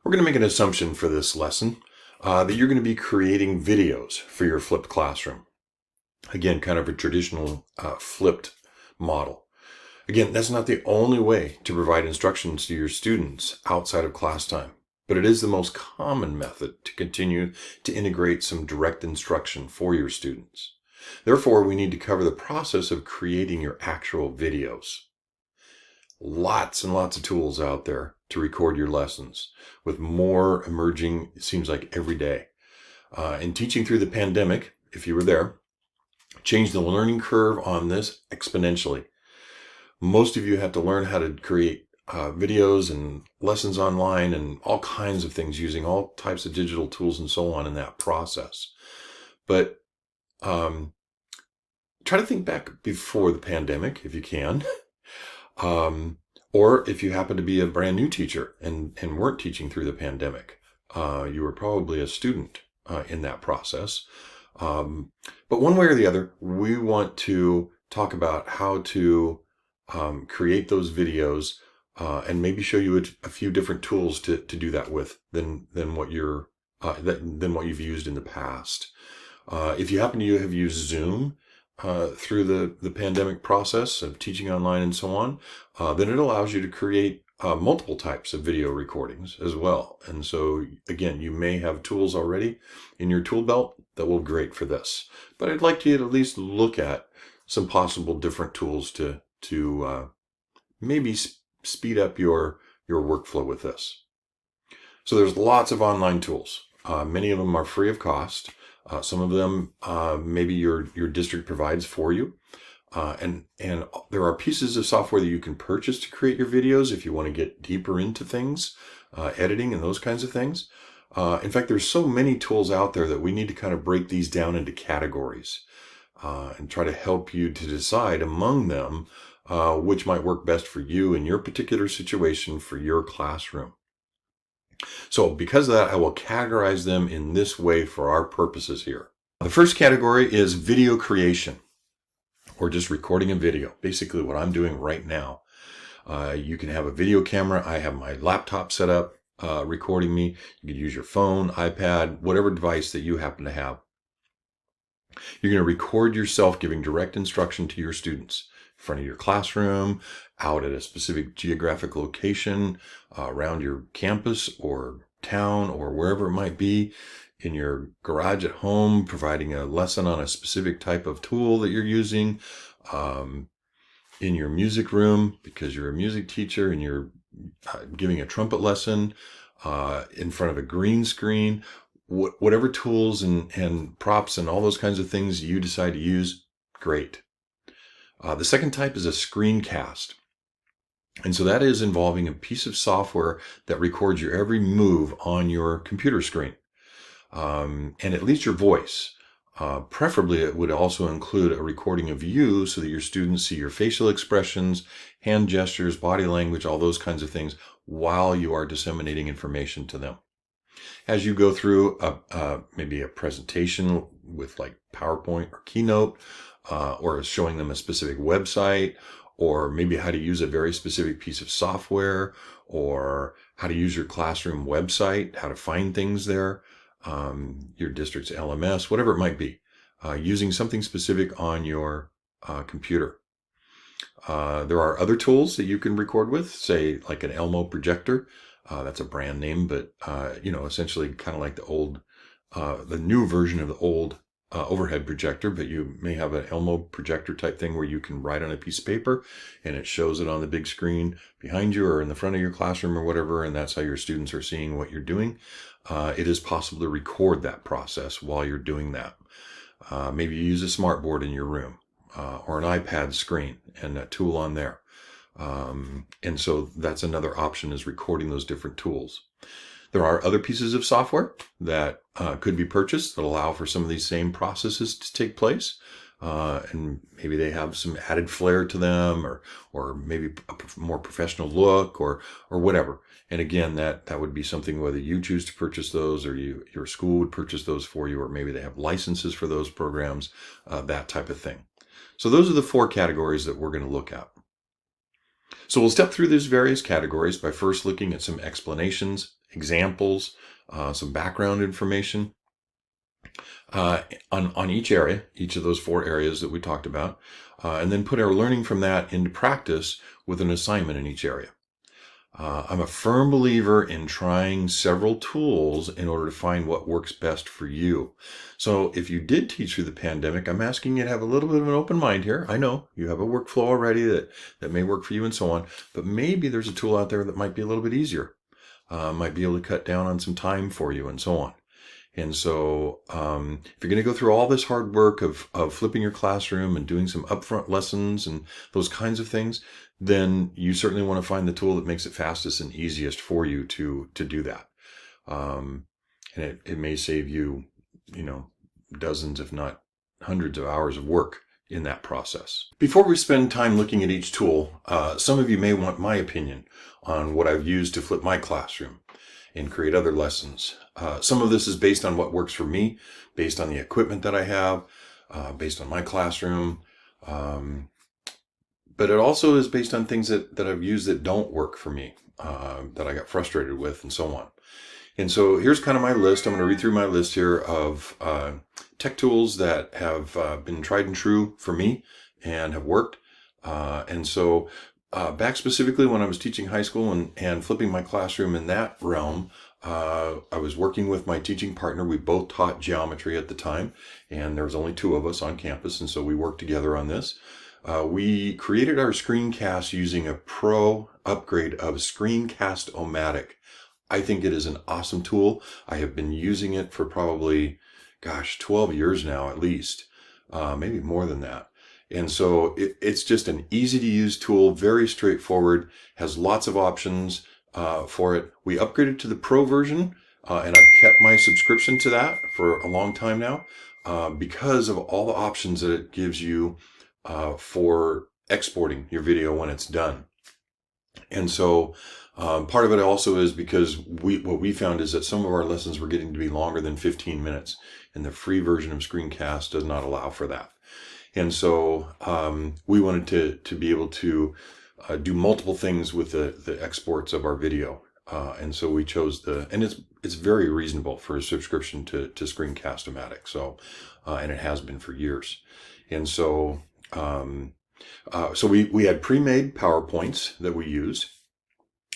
We're going to make an assumption for this lesson that you're going to be creating videos for your flipped classroom. Again, kind of a traditional flipped model. Again, that's not the only way to provide instructions to your students outside of class time, but it is the most common method to continue to integrate some direct instruction for your students. Therefore, we need to cover the process of creating your actual videos. Lots and lots of tools out there to record your lessons, with more emerging, it seems like, every day. And teaching through the pandemic, if you were there, changed the learning curve on this exponentially. Most of you have to learn how to create videos and lessons online and all kinds of things using all types of digital tools and so on in that process. But try to think back before the pandemic, if you can. Or if you happen to be a brand new teacher and weren't teaching through the pandemic, you were probably a student in that process. But one way or the other, we want to talk about how to create those videos and maybe show you a few different tools to do that with than what you've used in the past. If you happen to have used Zoom through the pandemic process of teaching online and so on, then it allows you to create multiple types of video recordings as well. And so, again, you may have tools already in your tool belt that will be great for this. But I'd like you to at least look at some possible different tools to maybe speed up your workflow with this. So there's lots of online tools. Many of them are free of cost. Some of them maybe your district provides for you. And there are pieces of software that you can purchase to create your videos if you want to get deeper into things, editing and those kinds of things. In fact, there's so many tools out there that we need to kind of break these down into categories and try to help you to decide among them which might work best for you in your particular situation for your classroom. So because of that, I will categorize them in this way for our purposes here. The first category is video creation, or just recording a video. Basically what I'm doing right now. You can have a video camera. I have my laptop set up recording me. You can use your phone, iPad, whatever device that you happen to have. You're going to record yourself giving direct instruction to your students in front of your classroom, out at a specific geographic location, around your campus or town or wherever it might be, in your garage at home, providing a lesson on a specific type of tool that you're using, in your music room because you're a music teacher and you're giving a trumpet lesson, in front of a green screen, whatever tools and props and all those kinds of things you decide to use, great. The second type is a screencast. And so that is involving a piece of software that records your every move on your computer screen. And at least your voice. Preferably, it would also include a recording of you so that your students see your facial expressions, hand gestures, body language, all those kinds of things while you are disseminating information to them. As you go through maybe a presentation with like PowerPoint or Keynote, or showing them a specific website, or maybe how to use a very specific piece of software, or how to use your classroom website, how to find things there, your district's LMS, whatever it might be, using something specific on your computer. There are other tools that you can record with, say like an Elmo projector. That's a brand name, but essentially kind of like the new version of the old overhead projector, but you may have an Elmo projector type thing where you can write on a piece of paper and it shows it on the big screen behind you or in the front of your classroom or whatever, and that's how your students are seeing what you're doing. It is possible to record that process while you're doing that. Maybe you use a smart board in your room or an iPad screen and a tool on there. And so that's another option, is recording those different tools. There are other pieces of software that could be purchased that allow for some of these same processes to take place. And maybe they have some added flair to them, or maybe a more professional look, or whatever. And again, that would be something whether you choose to purchase those or your school would purchase those for you, or maybe they have licenses for those programs, that type of thing. So those are the four categories that we're going to look at. So we'll step through these various categories by first looking at some explanations examples, some background information on each area, each of those 4 areas that we talked about, and then put our learning from that into practice with an assignment in each area. I'm a firm believer in trying several tools in order to find what works best for you. So if you did teach through the pandemic, I'm asking you to have a little bit of an open mind here. I know you have a workflow already that may work for you and so on, but maybe there's a tool out there that might be a little bit easier, might be able to cut down on some time for you and so on. And so if you're going to go through all this hard work of flipping your classroom and doing some upfront lessons and those kinds of things, then you certainly want to find the tool that makes it fastest and easiest for you to do that. And it may save you, dozens, if not hundreds of hours of work in that process. Before we spend time looking at each tool, some of you may want my opinion on what I've used to flip my classroom and create other lessons. Some of this is based on what works for me, based on the equipment that I have, based on my classroom. But it also is based on things that I've used that don't work for me, that I got frustrated with and so on. And so here's kind of my list. I'm going to read through my list here of tech tools that have been tried and true for me and have worked. And so back specifically when I was teaching high school and flipping my classroom in that realm, I was working with my teaching partner. We both taught geometry at the time, and there was only 2 of us on campus, and so we worked together on this. We created our screencast using a pro upgrade of Screencast-O-Matic. I think it is an awesome tool. I have been using it for probably, 12 years now at least, maybe more than that. And so it's just an easy to use tool, very straightforward, has lots of options for it. We upgraded to the Pro version, and I've kept my subscription to that for a long time now because of all the options that it gives you for exporting your video when it's done. And so part of it also is because what we found is that some of our lessons were getting to be longer than 15 minutes, and the free version of Screencast does not allow for that. And so we wanted to be able to do multiple things with the exports of our video. And so we chose and it's very reasonable for a subscription to Screencast-O-Matic. So, and it has been for years. And so, so we had pre-made PowerPoints that we used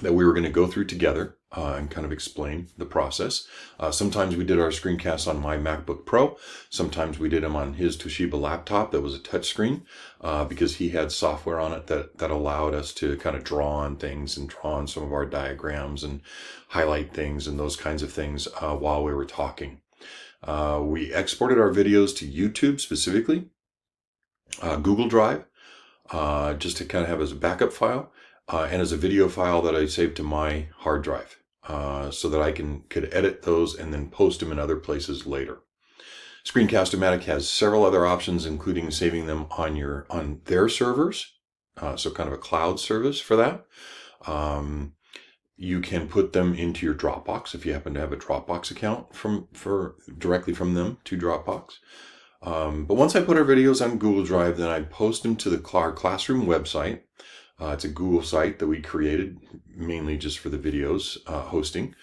that we were going to go through together and kind of explain the process. Sometimes we did our screencasts on my MacBook Pro. Sometimes we did them on his Toshiba laptop that was a touchscreen because he had software on it that allowed us to kind of draw on things and draw on some of our diagrams and highlight things and those kinds of things while we were talking. We exported our videos to YouTube specifically, Google Drive, just to kind of have as a backup file. And as a video file that I saved to my hard drive, so that I could edit those and then post them in other places later. Screencast-O-Matic has several other options, including saving them on their servers, so kind of a cloud service for that. You can put them into your Dropbox if you happen to have a Dropbox account directly from them to Dropbox. But once I put our videos on Google Drive, then I post them to our classroom website. It's a Google site that we created mainly just for the videos hosting.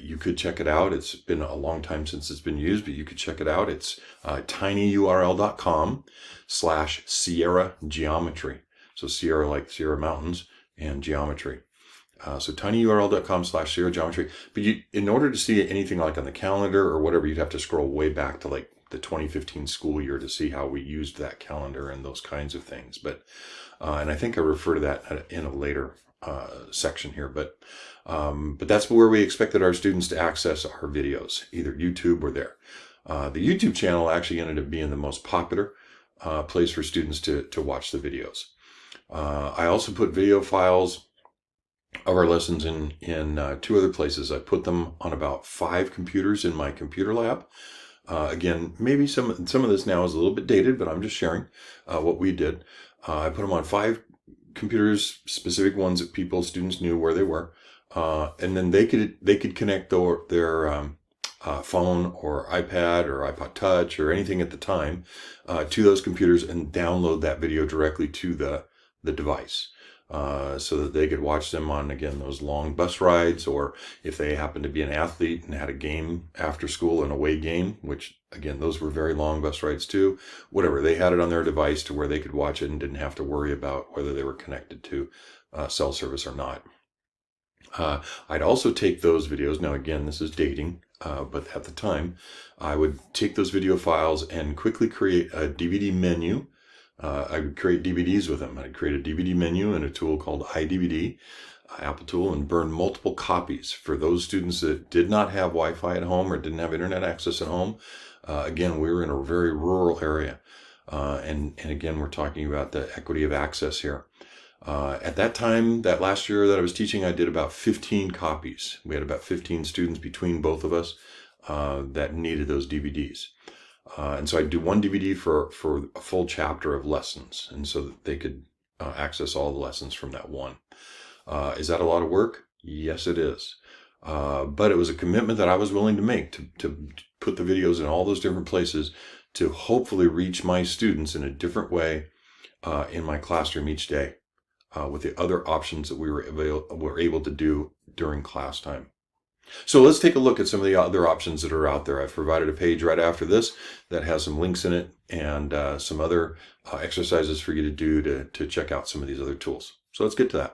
You could check it out. It's been a long time since it's been used, but you could check it out. It's tinyurl.com/Sierra Geometry. So Sierra like Sierra Mountains and geometry. So tinyurl.com/Sierra Geometry. But in order to see anything like on the calendar or whatever, you'd have to scroll way back to like the 2015 school year to see how we used that calendar and those kinds of things. But and I think I refer to that in a later section here. But that's where we expected our students to access our videos, either YouTube or there. The YouTube channel actually ended up being the most popular place for students to watch the videos. I also put video files of our lessons in 2 other places. I put them on about 5 computers in my computer lab. Again, maybe some of this now is a little bit dated, but I'm just sharing what we did. I put them on 5 computers, specific ones that students knew where they were, and then they could connect their phone or iPad or iPod Touch or anything at the time to those computers and download that video directly to the device. so that they could watch them on, again, those long bus rides, or if they happened to be an athlete and had a game after school, an away game, which, again, those were very long bus rides too. Whatever, they had it on their device to where they could watch it and didn't have to worry about whether they were connected to cell service or not. I'd also take those videos. Now, again, this is dating, but at the time, I would take those video files and quickly create a DVD menu. I would create DVDs with them. I'd create a DVD menu in a tool called iDVD, Apple tool, and burn multiple copies for those students that did not have Wi-Fi at home or didn't have internet access at home. Again, we were in a very rural area. And again, we're talking about the equity of access here. At that time, that last year that I was teaching, I did about 15 copies. We had about 15 students between both of us that needed those DVDs. And so I'd do one DVD for a full chapter of lessons, and so that they could access all the lessons from that one. Is that a lot of work? Yes, it is. But it was a commitment that I was willing to make to put the videos in all those different places to hopefully reach my students in a different way in my classroom each day. With the other options that we were able to do during class time. So let's take a look at some of the other options that are out there. I've provided a page right after this that has some links in it and some other exercises for you to do to check out some of these other tools. So let's get to that.